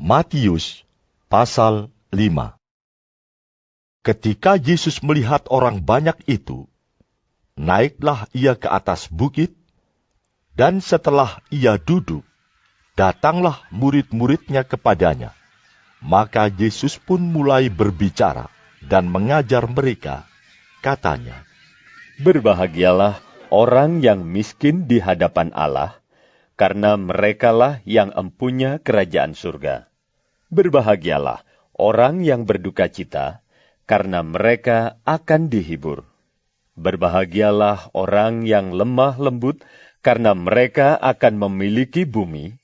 Matius pasal 5. Ketika Yesus melihat orang banyak itu, naiklah ia ke atas bukit, dan setelah ia duduk, datanglah murid-muridnya kepadanya. Maka Yesus pun mulai berbicara dan mengajar mereka, katanya, "Berbahagialah orang yang miskin di hadapan Allah, karena merekalah yang empunya kerajaan surga. Berbahagialah orang yang berduka cita, karena mereka akan dihibur. Berbahagialah orang yang lemah lembut, karena mereka akan memiliki bumi.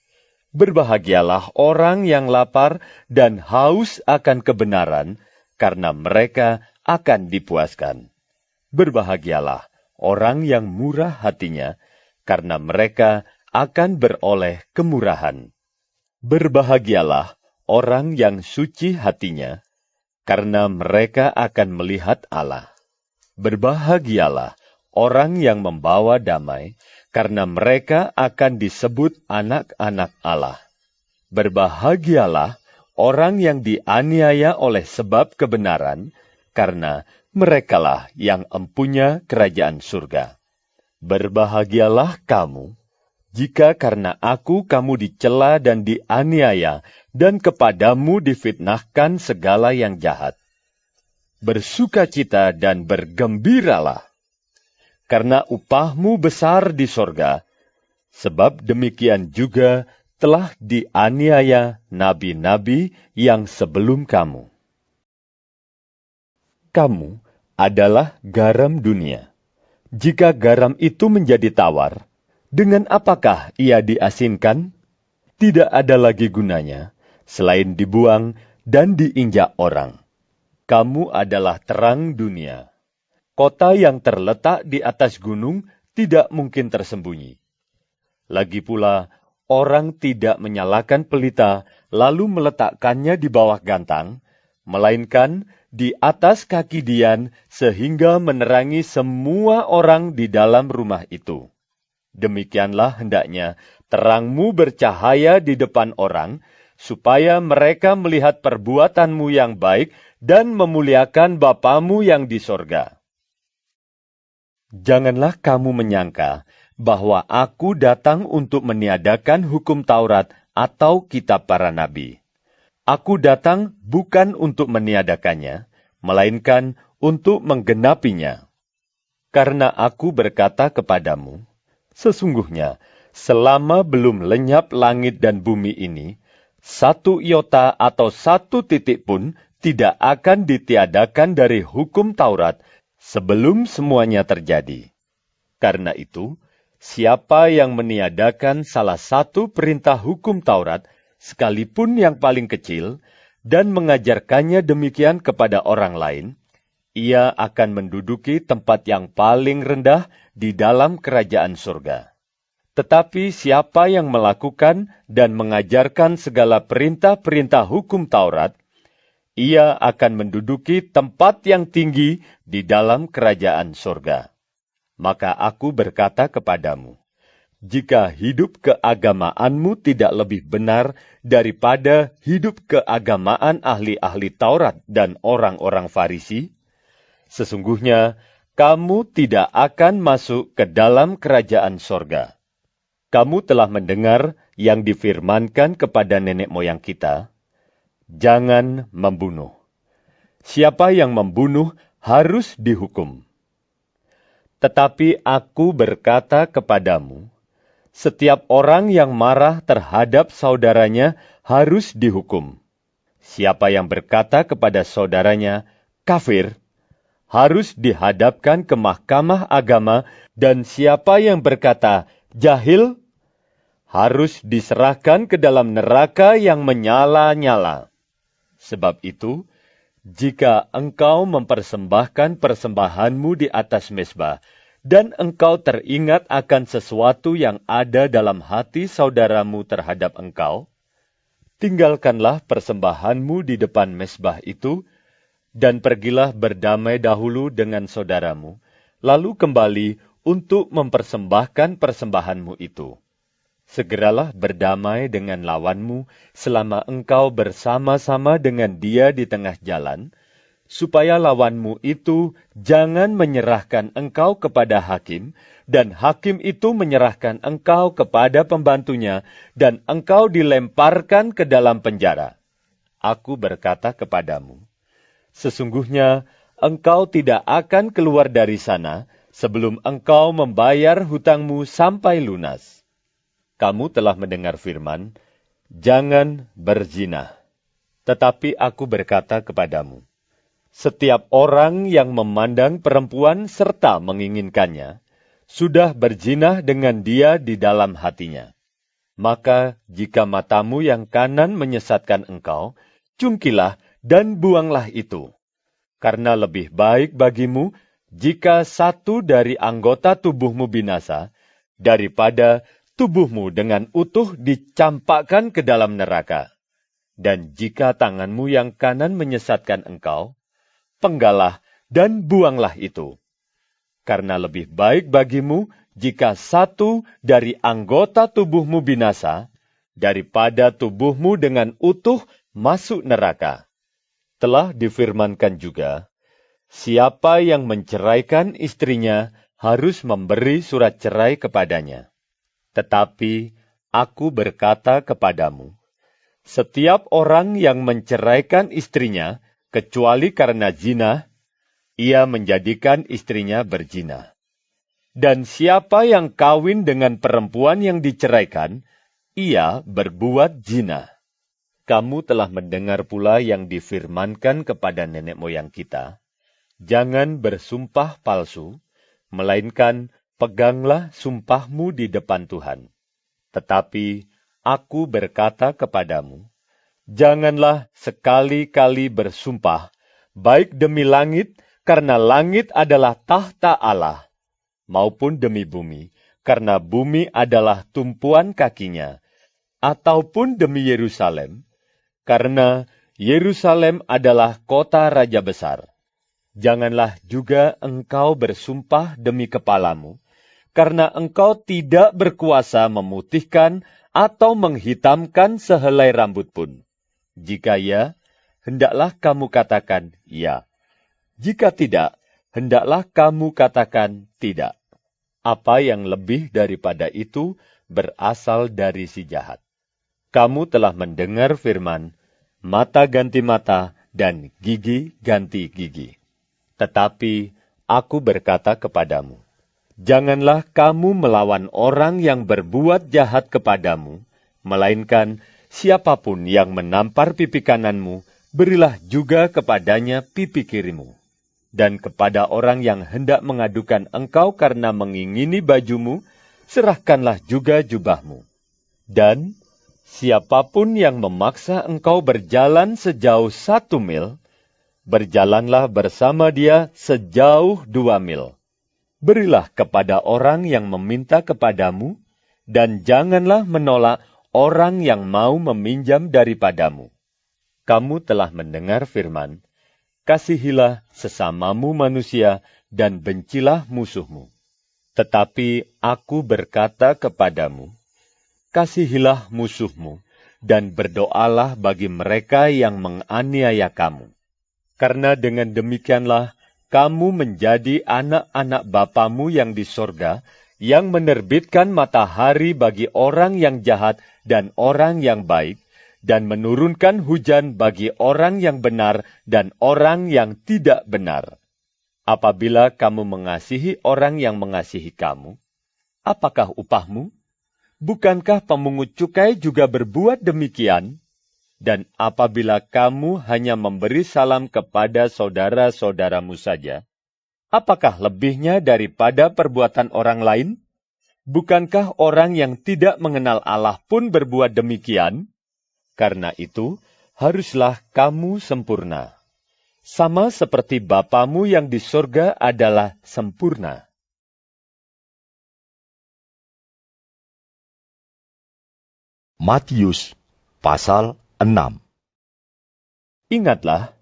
Berbahagialah orang yang lapar dan haus akan kebenaran, karena mereka akan dipuaskan. Berbahagialah orang yang murah hatinya, karena mereka akan beroleh kemurahan. Berbahagialah orang yang suci hatinya, karena mereka akan melihat Allah. Berbahagialah orang yang membawa damai, karena mereka akan disebut anak-anak Allah. Berbahagialah orang yang dianiaya oleh sebab kebenaran, karena merekalah yang empunya kerajaan surga. Berbahagialah kamu, jika karena aku kamu dicela dan dianiaya, dan kepadamu difitnahkan segala yang jahat. Bersukacita dan bergembiralah, karena upahmu besar di sorga, sebab demikian juga telah dianiaya nabi-nabi yang sebelum kamu. Kamu adalah garam dunia. Jika garam itu menjadi tawar, dengan apakah ia diasinkan? Tidak ada lagi gunanya, selain dibuang dan diinjak orang. Kamu adalah terang dunia. Kota yang terletak di atas gunung tidak mungkin tersembunyi. Lagi pula, orang tidak menyalakan pelita lalu meletakkannya di bawah gantang, melainkan di atas kaki dian sehingga menerangi semua orang di dalam rumah itu. Demikianlah hendaknya terangmu bercahaya di depan orang, supaya mereka melihat perbuatanmu yang baik dan memuliakan Bapamu yang di sorga. Janganlah kamu menyangka bahwa aku datang untuk meniadakan hukum Taurat atau kitab para nabi. Aku datang bukan untuk meniadakannya, melainkan untuk menggenapinya. Karena aku berkata kepadamu, sesungguhnya, selama belum lenyap langit dan bumi ini, satu iota atau satu titik pun tidak akan ditiadakan dari hukum Taurat sebelum semuanya terjadi. Karena itu, siapa yang meniadakan salah satu perintah hukum Taurat, sekalipun yang paling kecil, dan mengajarkannya demikian kepada orang lain, ia akan menduduki tempat yang paling rendah di dalam kerajaan surga. Tetapi siapa yang melakukan dan mengajarkan segala perintah-perintah hukum Taurat, ia akan menduduki tempat yang tinggi di dalam kerajaan surga. Maka aku berkata kepadamu, jika hidup keagamaanmu tidak lebih benar daripada hidup keagamaan ahli-ahli Taurat dan orang-orang Farisi, sesungguhnya kamu tidak akan masuk ke dalam kerajaan sorga. Kamu telah mendengar yang difirmankan kepada nenek moyang kita, jangan membunuh. Siapa yang membunuh harus dihukum. Tetapi aku berkata kepadamu, setiap orang yang marah terhadap saudaranya harus dihukum. Siapa yang berkata kepada saudaranya, kafir, harus dihadapkan ke mahkamah agama, dan siapa yang berkata, jahil, harus diserahkan ke dalam neraka yang menyala-nyala. Sebab itu, jika engkau mempersembahkan persembahanmu di atas mezbah, dan engkau teringat akan sesuatu yang ada dalam hati saudaramu terhadap engkau, tinggalkanlah persembahanmu di depan mezbah itu, dan pergilah berdamai dahulu dengan saudaramu, lalu kembali untuk mempersembahkan persembahanmu itu. Segeralah berdamai dengan lawanmu selama engkau bersama-sama dengan dia di tengah jalan, supaya lawanmu itu jangan menyerahkan engkau kepada hakim, dan hakim itu menyerahkan engkau kepada pembantunya, dan engkau dilemparkan ke dalam penjara. Aku berkata kepadamu, sesungguhnya engkau tidak akan keluar dari sana sebelum engkau membayar hutangmu sampai lunas. Kamu telah mendengar firman, jangan berzina. Tetapi aku berkata kepadamu, setiap orang yang memandang perempuan serta menginginkannya, sudah berzina dengan dia di dalam hatinya. Maka jika matamu yang kanan menyesatkan engkau, cungkilah dan buanglah itu. Karena lebih baik bagimu jika satu dari anggota tubuhmu binasa, daripada tubuhmu dengan utuh dicampakkan ke dalam neraka. Dan jika tanganmu yang kanan menyesatkan engkau, penggalah dan buanglah itu. Karena lebih baik bagimu jika satu dari anggota tubuhmu binasa, daripada tubuhmu dengan utuh masuk neraka. Telah difirmankan juga, siapa yang menceraikan istrinya harus memberi surat cerai kepadanya. Tetapi aku berkata kepadamu, setiap orang yang menceraikan istrinya, kecuali karena zina, ia menjadikan istrinya berzina. Dan siapa yang kawin dengan perempuan yang diceraikan, ia berbuat zina. Kamu telah mendengar pula yang difirmankan kepada nenek moyang kita, jangan bersumpah palsu, melainkan peganglah sumpahmu di depan Tuhan. Tetapi aku berkata kepadamu, janganlah sekali-kali bersumpah, baik demi langit, karena langit adalah tahta Allah, maupun demi bumi, karena bumi adalah tumpuan kakinya, ataupun demi Yerusalem, karena Yerusalem adalah kota raja besar. Janganlah juga engkau bersumpah demi kepalamu, karena engkau tidak berkuasa memutihkan atau menghitamkan sehelai rambut pun. Jika ya, hendaklah kamu katakan ya. Jika tidak, hendaklah kamu katakan tidak. Apa yang lebih daripada itu berasal dari si jahat. Kamu telah mendengar firman, mata ganti mata dan gigi ganti gigi. Tetapi aku berkata kepadamu, janganlah kamu melawan orang yang berbuat jahat kepadamu, melainkan siapapun yang menampar pipi kananmu, berilah juga kepadanya pipi kirimu. Dan kepada orang yang hendak mengadukan engkau karena mengingini bajumu, serahkanlah juga jubahmu. Dan siapapun yang memaksa engkau berjalan sejauh 1 mil, berjalanlah bersama dia sejauh 2 mil. Berilah kepada orang yang meminta kepadamu, dan janganlah menolak orang yang mau meminjam daripadamu. Kamu telah mendengar firman, kasihilah sesamamu manusia dan bencilah musuhmu. Tetapi aku berkata kepadamu, kasihilah musuhmu, dan berdoalah bagi mereka yang menganiaya kamu. Karena dengan demikianlah kamu menjadi anak-anak Bapamu yang di sorga, yang menerbitkan matahari bagi orang yang jahat dan orang yang baik, dan menurunkan hujan bagi orang yang benar dan orang yang tidak benar. Apabila kamu mengasihi orang yang mengasihi kamu, apakah upahmu? Bukankah pemungut cukai juga berbuat demikian? Dan apabila kamu hanya memberi salam kepada saudara-saudaramu saja, apakah lebihnya daripada perbuatan orang lain? Bukankah orang yang tidak mengenal Allah pun berbuat demikian? Karena itu, haruslah kamu sempurna. Sama seperti Bapamu yang di sorga adalah sempurna. Matius, pasal 6. Ingatlah,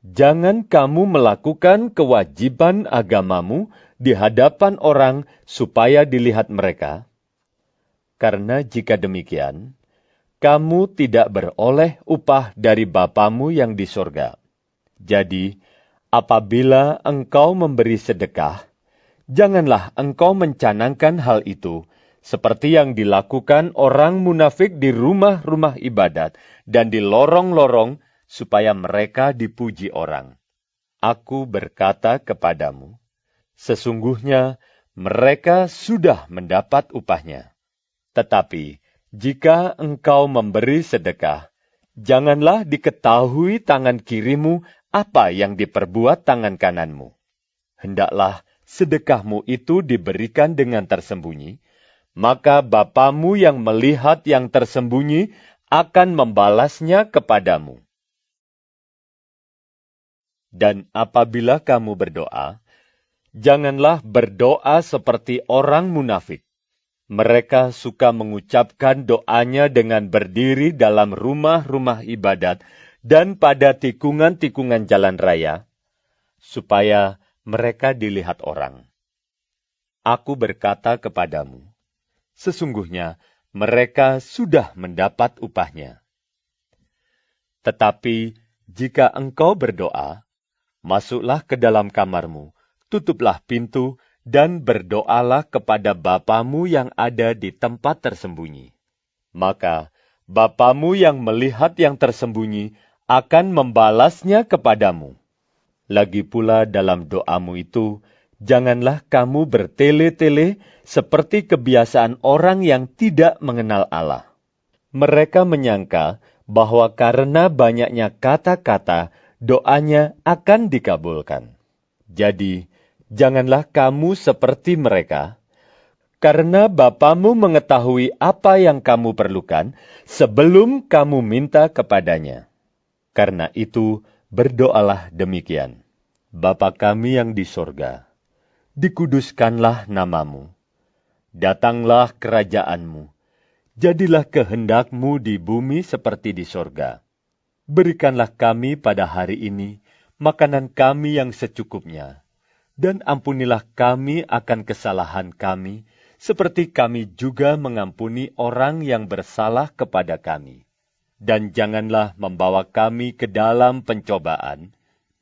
jangan kamu melakukan kewajiban agamamu di hadapan orang supaya dilihat mereka. Karena jika demikian, kamu tidak beroleh upah dari Bapamu yang di sorga. Jadi, apabila engkau memberi sedekah, janganlah engkau mencanangkan hal itu, seperti yang dilakukan orang munafik di rumah-rumah ibadat dan di lorong-lorong, supaya mereka dipuji orang. Aku berkata kepadamu, sesungguhnya mereka sudah mendapat upahnya. Tetapi, jika engkau memberi sedekah, janganlah diketahui tangan kirimu apa yang diperbuat tangan kananmu. Hendaklah sedekahmu itu diberikan dengan tersembunyi, maka Bapamu yang melihat yang tersembunyi akan membalasnya kepadamu. Dan apabila kamu berdoa, janganlah berdoa seperti orang munafik. Mereka suka mengucapkan doanya dengan berdiri dalam rumah-rumah ibadat dan pada tikungan-tikungan jalan raya, supaya mereka dilihat orang. Aku berkata kepadamu, sesungguhnya mereka sudah mendapat upahnya. Tetapi jika engkau berdoa, masuklah ke dalam kamarmu, tutuplah pintu, dan berdoalah kepada Bapamu yang ada di tempat tersembunyi. Maka Bapamu yang melihat yang tersembunyi akan membalasnya kepadamu. Lagi pula dalam doamu itu, janganlah kamu bertele-tele seperti kebiasaan orang yang tidak mengenal Allah. Mereka menyangka bahwa karena banyaknya kata-kata, doanya akan dikabulkan. Jadi, janganlah kamu seperti mereka, karena Bapamu mengetahui apa yang kamu perlukan sebelum kamu minta kepadanya. Karena itu, berdoalah demikian. Bapa kami yang di sorga, dikuduskanlah namamu. Datanglah kerajaanmu. Jadilah kehendakmu di bumi seperti di sorga. Berikanlah kami pada hari ini makanan kami yang secukupnya. Dan ampunilah kami akan kesalahan kami, seperti kami juga mengampuni orang yang bersalah kepada kami. Dan janganlah membawa kami ke dalam pencobaan,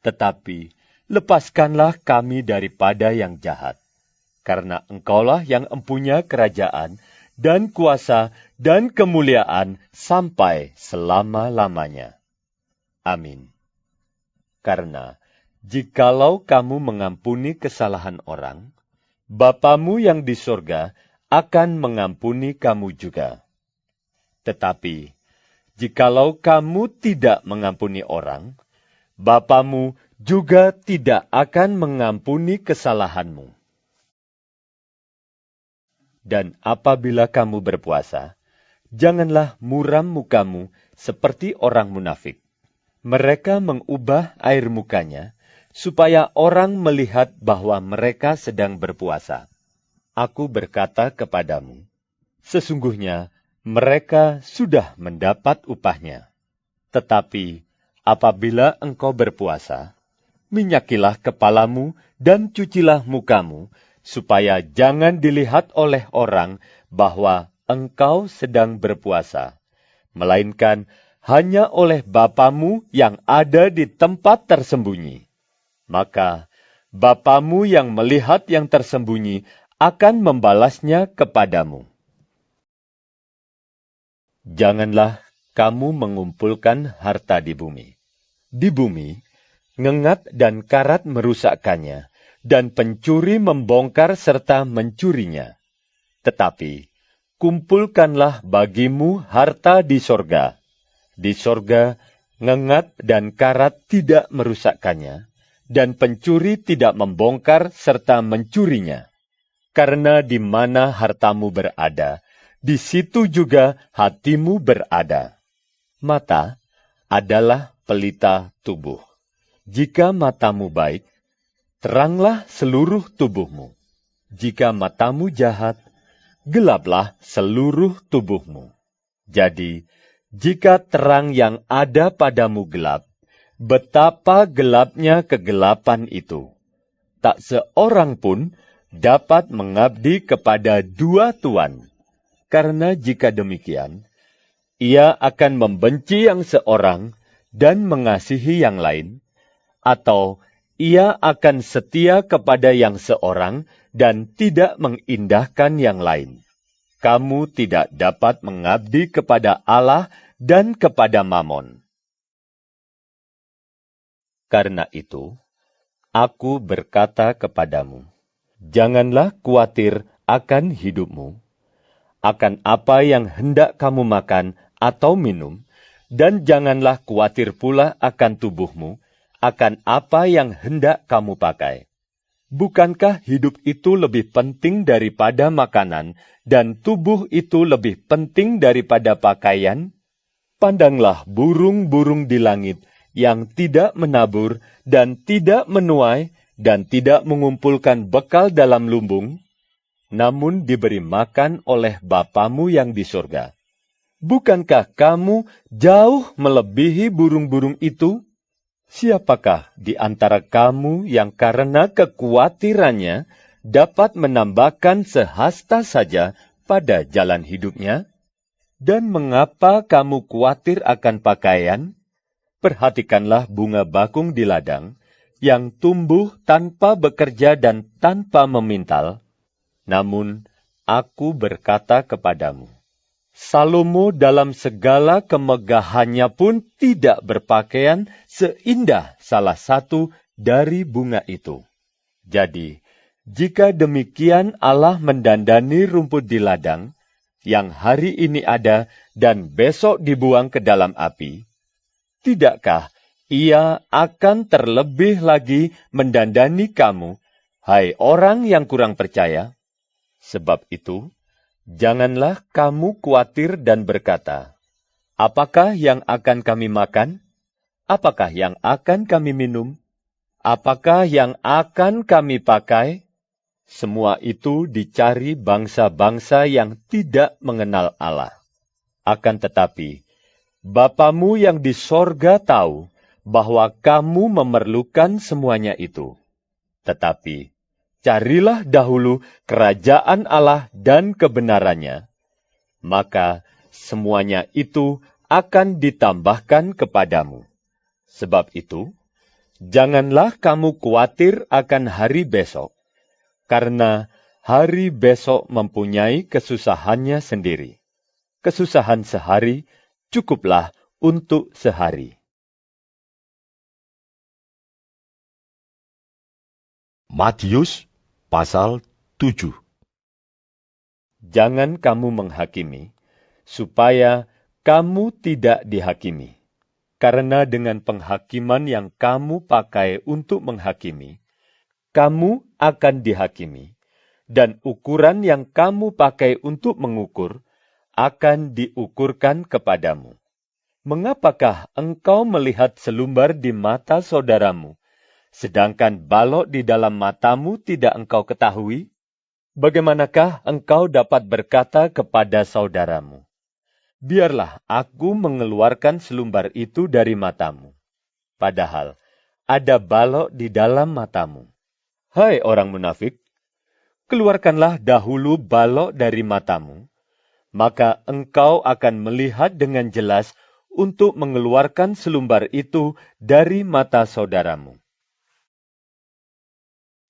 tetapi lepaskanlah kami daripada yang jahat. Karena Engkaulah yang empunya kerajaan, dan kuasa, dan kemuliaan sampai selama-lamanya. Amin. Karena jikalau kamu mengampuni kesalahan orang, Bapamu yang di sorga akan mengampuni kamu juga. Tetapi, jikalau kamu tidak mengampuni orang, Bapamu juga tidak akan mengampuni kesalahanmu. Dan apabila kamu berpuasa, janganlah muram mukamu seperti orang munafik. Mereka mengubah air mukanya, supaya orang melihat bahwa mereka sedang berpuasa. Aku berkata kepadamu, sesungguhnya mereka sudah mendapat upahnya. Tetapi apabila engkau berpuasa, minyakilah kepalamu dan cucilah mukamu, supaya jangan dilihat oleh orang bahwa engkau sedang berpuasa, melainkan hanya oleh Bapamu yang ada di tempat tersembunyi. Maka Bapamu yang melihat yang tersembunyi akan membalasnya kepadamu. Janganlah kamu mengumpulkan harta di bumi. Di bumi, ngengat dan karat merusakkannya, dan pencuri membongkar serta mencurinya. Tetapi, kumpulkanlah bagimu harta di sorga. Di sorga, ngengat dan karat tidak merusakkannya, dan pencuri tidak membongkar serta mencurinya. Karena di mana hartamu berada, di situ juga hatimu berada. Mata adalah pelita tubuh. Jika matamu baik, teranglah seluruh tubuhmu. Jika matamu jahat, gelaplah seluruh tubuhmu. Jadi, jika terang yang ada padamu gelap, betapa gelapnya kegelapan itu. Tak seorang pun dapat mengabdi kepada dua tuan. karena jika demikian, ia akan membenci yang seorang dan mengasihi yang lain, atau ia akan setia kepada yang seorang dan tidak mengindahkan yang lain. Kamu tidak dapat mengabdi kepada Allah dan kepada Mamon. Karena itu, aku berkata kepadamu, janganlah khawatir akan hidupmu, akan apa yang hendak kamu makan atau minum, dan janganlah khawatir pula akan tubuhmu, akan apa yang hendak kamu pakai. Bukankah hidup itu lebih penting daripada makanan, dan tubuh itu lebih penting daripada pakaian? Pandanglah burung-burung di langit yang tidak menabur dan tidak menuai dan tidak mengumpulkan bekal dalam lumbung, namun diberi makan oleh Bapamu yang di surga. Bukankah kamu jauh melebihi burung-burung itu? Siapakah di antara kamu yang karena kekhawatirannya dapat menambahkan sehasta saja pada jalan hidupnya? Dan mengapa kamu khawatir akan pakaian? Perhatikanlah bunga bakung di ladang, yang tumbuh tanpa bekerja dan tanpa memintal. Namun, aku berkata kepadamu, Salomo dalam segala kemegahannya pun tidak berpakaian seindah salah satu dari bunga itu. Jadi, jika demikian Allah mendandani rumput di ladang, yang hari ini ada dan besok dibuang ke dalam api, tidakkah Ia akan terlebih lagi mendandani kamu, hai orang yang kurang percaya? Sebab itu, janganlah kamu khawatir dan berkata, apakah yang akan kami makan? Apakah yang akan kami minum? Apakah yang akan kami pakai? Semua itu dicari bangsa-bangsa yang tidak mengenal Allah. Akan tetapi, Bapamu yang di sorga tahu bahwa kamu memerlukan semuanya itu. Tetapi, carilah dahulu kerajaan Allah dan kebenarannya, maka semuanya itu akan ditambahkan kepadamu. Sebab itu, janganlah kamu khawatir akan hari besok, karena hari besok mempunyai kesusahannya sendiri. Kesusahan sehari cukuplah untuk sehari. Matius pasal 7. Jangan kamu menghakimi, supaya kamu tidak dihakimi. Karena dengan penghakiman yang kamu pakai untuk menghakimi, kamu akan dihakimi, dan ukuran yang kamu pakai untuk mengukur akan diukurkan kepadamu. Mengapakah engkau melihat selumbar di mata saudaramu, sedangkan balok di dalam matamu tidak engkau ketahui? Bagaimanakah engkau dapat berkata kepada saudaramu, biarlah aku mengeluarkan selumbar itu dari matamu, padahal ada balok di dalam matamu? Hai orang munafik, keluarkanlah dahulu balok dari matamu, maka engkau akan melihat dengan jelas untuk mengeluarkan selumbar itu dari mata saudaramu.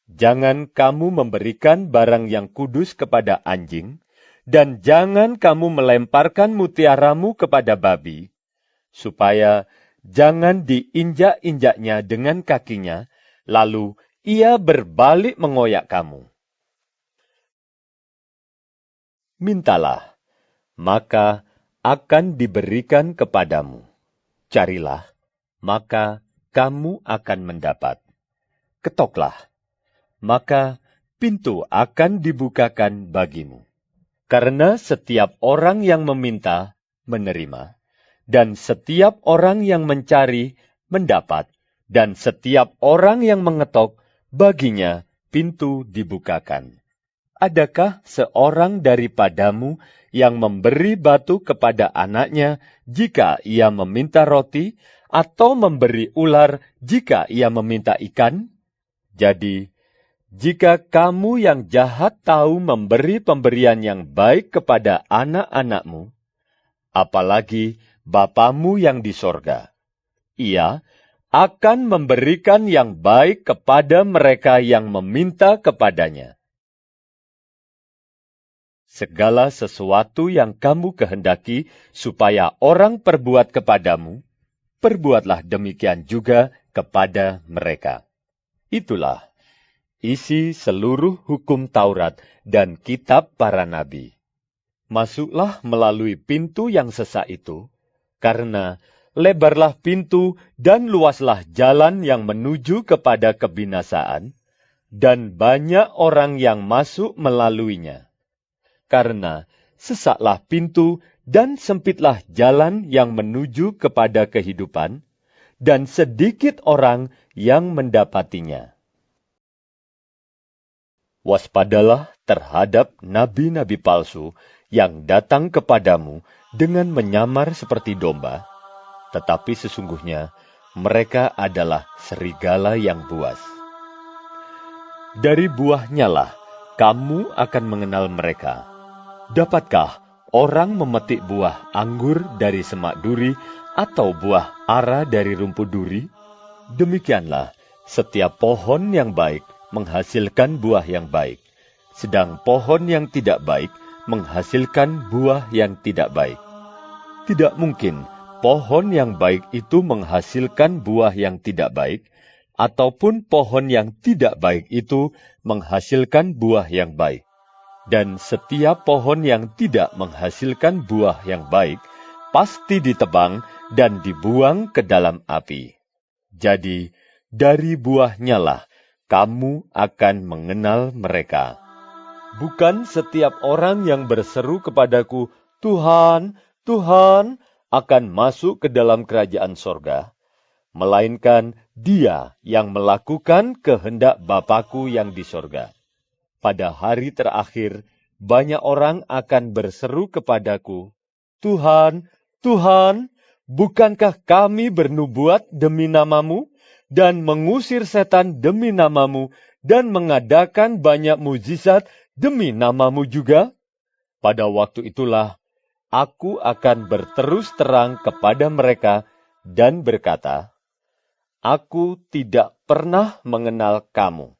Jangan kamu memberikan barang yang kudus kepada anjing, dan jangan kamu melemparkan mutiaramu kepada babi, supaya jangan diinjak-injaknya dengan kakinya, lalu ia berbalik mengoyak kamu. Mintalah, maka akan diberikan kepadamu. Carilah, maka kamu akan mendapat. Ketoklah, maka pintu akan dibukakan bagimu. Karena setiap orang yang meminta, menerima, dan setiap orang yang mencari, mendapat, dan setiap orang yang mengetok, baginya pintu dibukakan. Adakah seorang daripadamu yang memberi batu kepada anaknya jika ia meminta roti, atau memberi ular jika ia meminta ikan? Jadi, Jika kamu yang jahat tahu memberi pemberian yang baik kepada anak-anakmu, apalagi Bapamu yang di sorga, Ia akan memberikan yang baik kepada mereka yang meminta kepadanya. Segala sesuatu yang kamu kehendaki supaya orang perbuat kepadamu, perbuatlah demikian juga kepada mereka. Itulah isi seluruh hukum Taurat dan kitab para nabi. Masuklah melalui pintu yang sesak itu, karena lebarlah pintu dan luaslah jalan yang menuju kepada kebinasaan, dan banyak orang yang masuk melaluinya. Karena sesaklah pintu dan sempitlah jalan yang menuju kepada kehidupan, dan sedikit orang yang mendapatinya. Waspadalah terhadap nabi-nabi palsu yang datang kepadamu dengan menyamar seperti domba, tetapi sesungguhnya mereka adalah serigala yang buas. Dari buahnya lah kamu akan mengenal mereka. Dapatkah orang memetik buah anggur dari semak duri atau buah ara dari rumput duri? Demikianlah setiap pohon yang baik menghasilkan buah yang baik, sedang pohon yang tidak baik menghasilkan buah yang tidak baik. Tidak mungkin pohon yang baik itu menghasilkan buah yang tidak baik, ataupun pohon yang tidak baik itu menghasilkan buah yang baik. Dan setiap pohon yang tidak menghasilkan buah yang baik, pasti ditebang dan dibuang ke dalam api. Jadi, dari buahnya lah kamu akan mengenal mereka. Bukan setiap orang yang berseru kepadaku, Tuhan, Tuhan, akan masuk ke dalam kerajaan sorga, melainkan dia yang melakukan kehendak Bapa-Ku yang di sorga. Pada hari terakhir, banyak orang akan berseru kepadaku, Tuhan, Tuhan, bukankah kami bernubuat demi nama-Mu, dan mengusir setan demi nama-Mu, dan mengadakan banyak mujizat demi nama-Mu juga? Pada waktu itulah, aku akan berterus terang kepada mereka dan berkata, Aku tidak pernah mengenal kamu.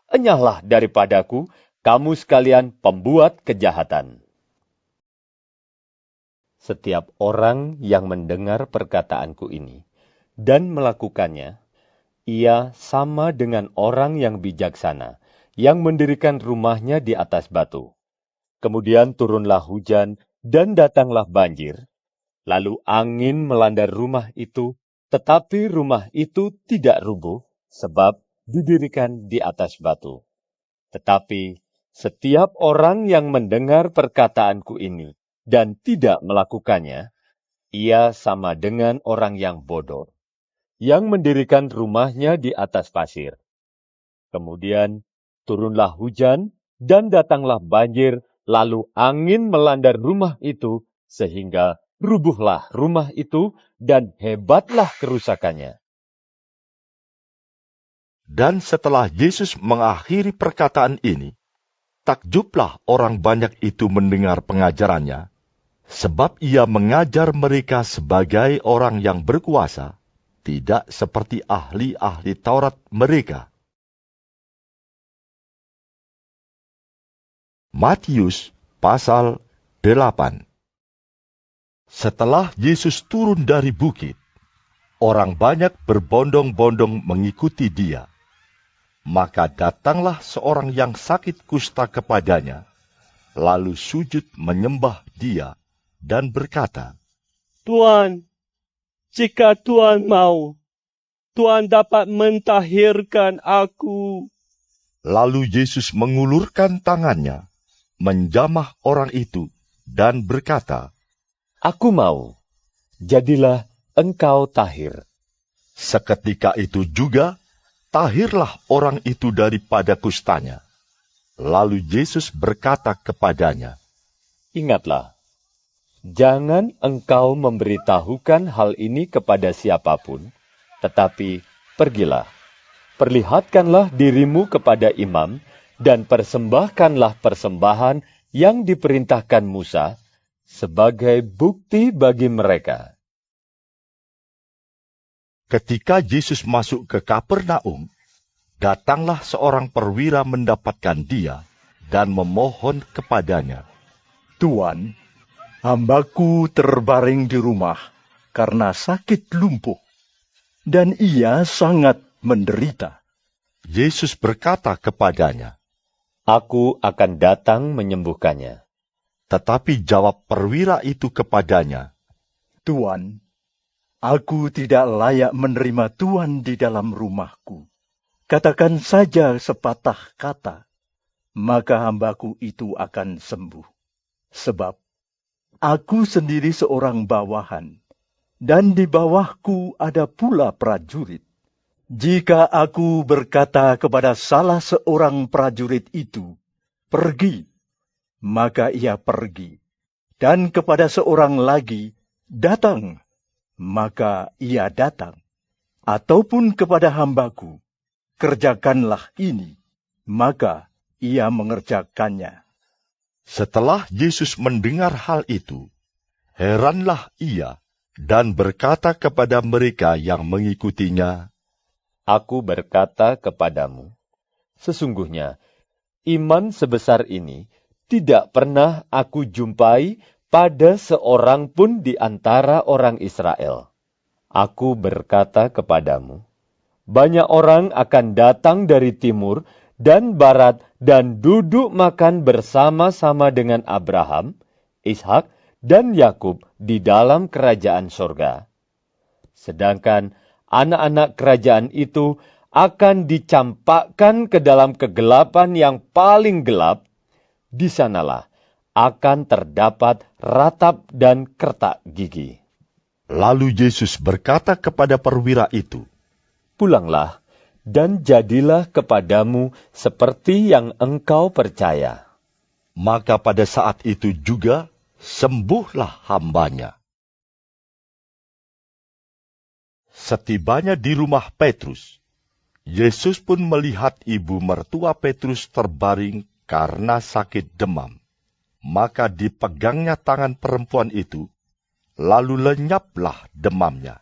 Enyahlah daripadaku, kamu sekalian pembuat kejahatan. Setiap orang yang mendengar perkataanku ini dan melakukannya, ia sama dengan orang yang bijaksana, yang mendirikan rumahnya di atas batu. Kemudian turunlah hujan dan datanglah banjir, lalu angin melanda rumah itu, tetapi rumah itu tidak rubuh, sebab didirikan di atas batu. Tetapi setiap orang yang mendengar perkataanku ini dan tidak melakukannya, ia sama dengan orang yang bodoh, yang mendirikan rumahnya di atas pasir. Kemudian turunlah hujan dan datanglah banjir, lalu angin melanda rumah itu, sehingga rubuhlah rumah itu dan hebatlah kerusakannya. Dan setelah Yesus mengakhiri perkataan ini, takjublah orang banyak itu mendengar pengajarannya, sebab ia mengajar mereka sebagai orang yang berkuasa, tidak seperti ahli-ahli Taurat mereka. Matius pasal 8. Setelah Yesus turun dari bukit, orang banyak berbondong-bondong mengikuti dia. Maka datanglah seorang yang sakit kusta kepadanya, lalu sujud menyembah dia dan berkata, Tuan, jika Tuan mau, Tuan dapat mentahirkan aku. Lalu Yesus mengulurkan tangannya, menjamah orang itu, dan berkata, Aku mau, jadilah engkau tahir. Seketika itu juga, tahirlah orang itu daripada kustanya. Lalu Yesus berkata kepadanya, Ingatlah, jangan engkau memberitahukan hal ini kepada siapapun, tetapi pergilah, perlihatkanlah dirimu kepada imam, dan persembahkanlah persembahan yang diperintahkan Musa sebagai bukti bagi mereka. Ketika Yesus masuk ke Kapernaum, datanglah seorang perwira mendapatkan dia dan memohon kepadanya. Tuan, hambaku terbaring di rumah karena sakit lumpuh, dan ia sangat menderita. Yesus berkata kepadanya, Aku akan datang menyembuhkannya. tetapi jawab perwira itu kepadanya, Tuan, aku tidak layak menerima Tuan di dalam rumahku. Katakan saja sepatah kata, maka hambaku itu akan sembuh. Sebab aku sendiri seorang bawahan, dan di bawahku ada pula prajurit. Jika aku berkata kepada salah seorang prajurit itu, pergi, maka ia pergi. Dan kepada seorang lagi, datang, maka ia datang. Ataupun kepada hambaku, kerjakanlah ini, maka ia mengerjakannya. Setelah Yesus mendengar hal itu, heranlah ia dan berkata kepada mereka yang mengikutinya, Aku berkata kepadamu, sesungguhnya iman sebesar ini tidak pernah aku jumpai pada seorang pun di antara orang Israel. Aku berkata kepadamu, banyak orang akan datang dari timur dan barat dan duduk makan bersama-sama dengan Abraham, Ishak, dan Yakub di dalam kerajaan sorga. Sedangkan anak-anak kerajaan itu akan dicampakkan ke dalam kegelapan yang paling gelap. Di sanalah akan terdapat ratap dan kertak gigi. Lalu Yesus berkata kepada perwira itu, Pulanglah, dan jadilah kepadamu seperti yang engkau percaya. maka pada saat itu juga sembuhlah hambanya. Setibanya di rumah Petrus, Yesus pun melihat ibu mertua Petrus terbaring karena sakit demam. Maka dipegangnya tangan perempuan itu, lalu lenyaplah demamnya.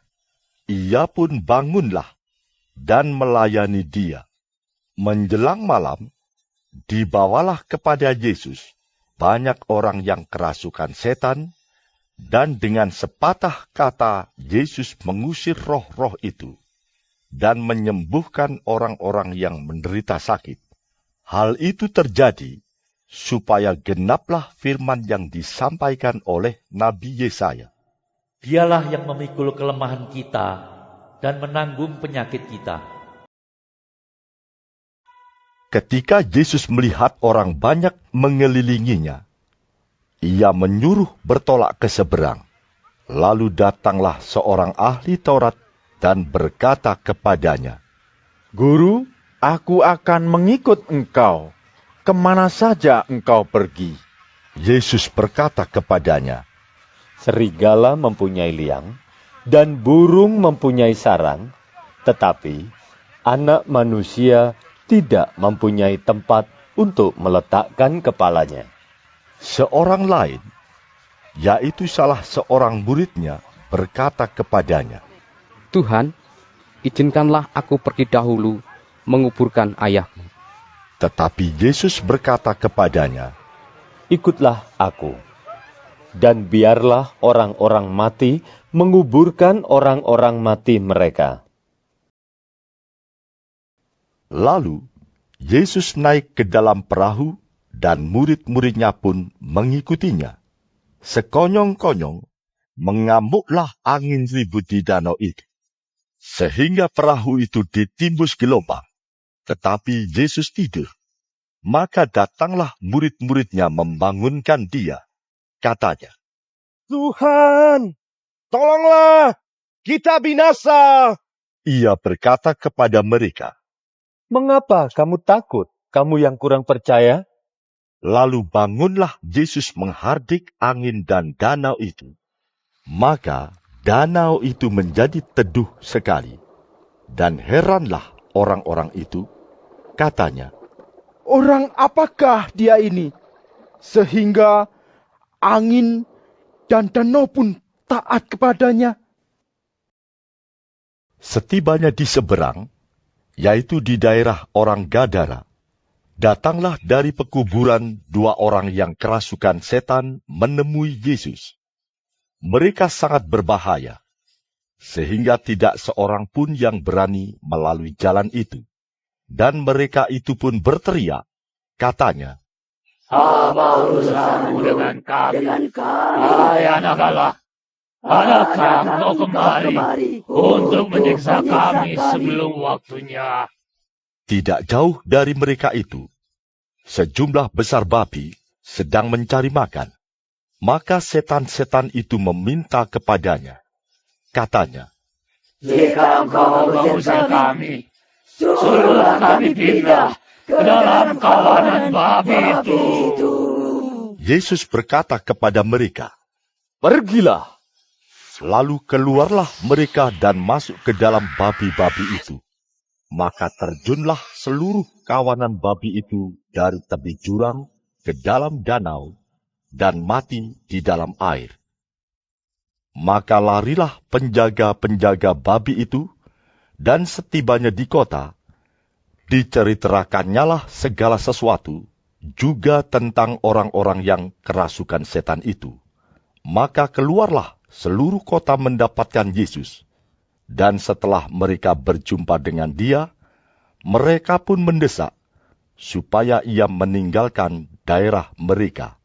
Ia pun bangunlah dan melayani dia. Menjelang malam, dibawalah kepada Yesus banyak orang yang kerasukan setan, dan dengan sepatah kata Yesus mengusir roh-roh itu dan menyembuhkan orang-orang yang menderita sakit. Hal itu terjadi supaya genaplah firman yang disampaikan oleh Nabi Yesaya. Dialah yang memikul kelemahan kita dan menanggung penyakit kita. Ketika Yesus melihat orang banyak mengelilinginya, ia menyuruh bertolak ke seberang. Lalu datanglah seorang ahli Taurat dan berkata kepadanya, Guru, aku akan mengikut engkau, kemana saja engkau pergi. Yesus berkata kepadanya, Serigala mempunyai liang, dan burung mempunyai sarang, tetapi anak manusia tidak mempunyai tempat untuk meletakkan kepalanya. seorang lain, yaitu salah seorang muridnya, berkata kepadanya, Tuhan, izinkanlah aku pergi dahulu menguburkan ayahmu. tetapi Yesus berkata kepadanya, Ikutlah aku, dan biarlah orang-orang mati menguburkan orang-orang mati mereka. Lalu Yesus naik ke dalam perahu, dan murid-muridnya pun mengikutinya. Sekonyong-konyong, mengamuklah angin ribut di danau itu, sehingga perahu itu ditimbus gelombang. Tetapi Yesus tidur. Maka datanglah murid-muridnya membangunkan dia. Katanya, Tuhan, tolonglah, kita binasa. ia berkata kepada mereka. Mengapa kamu takut, kamu yang kurang percaya? Lalu bangunlah Yesus menghardik angin dan danau itu. Maka danau itu menjadi teduh sekali. Dan heranlah orang-orang itu, katanya, Orang apakah dia ini? Sehingga angin dan danau pun taat kepadanya. Setibanya di seberang, yaitu di daerah orang Gadara, datanglah dari pekuburan 2 orang yang kerasukan setan menemui Yesus. Mereka sangat berbahaya, sehingga tidak seorang pun yang berani melalui jalan itu. Dan mereka itu pun berteriak, katanya, Apa urusanmu dengan kami? Hai anak Allah, adakah kau kemari untuk menyiksa kami sebelum waktunya? Tidak jauh dari mereka itu, sejumlah besar babi sedang mencari makan. Maka setan-setan itu meminta kepadanya. Katanya, Jika engkau mengusir kami, suruhlah kami pindah ke dalam kawanan babi itu. Yesus berkata kepada mereka, Pergilah. lalu keluarlah mereka dan masuk ke dalam babi-babi itu. Maka terjunlah seluruh kawanan babi itu dari tepi jurang ke dalam danau dan mati di dalam air. Maka larilah penjaga-penjaga babi itu, dan setibanya di kota, diceritakannya segala sesuatu, juga tentang orang-orang yang kerasukan setan itu. Maka keluarlah seluruh kota mendapatkan Yesus, dan setelah mereka berjumpa dengan dia, mereka pun mendesak supaya ia meninggalkan daerah mereka.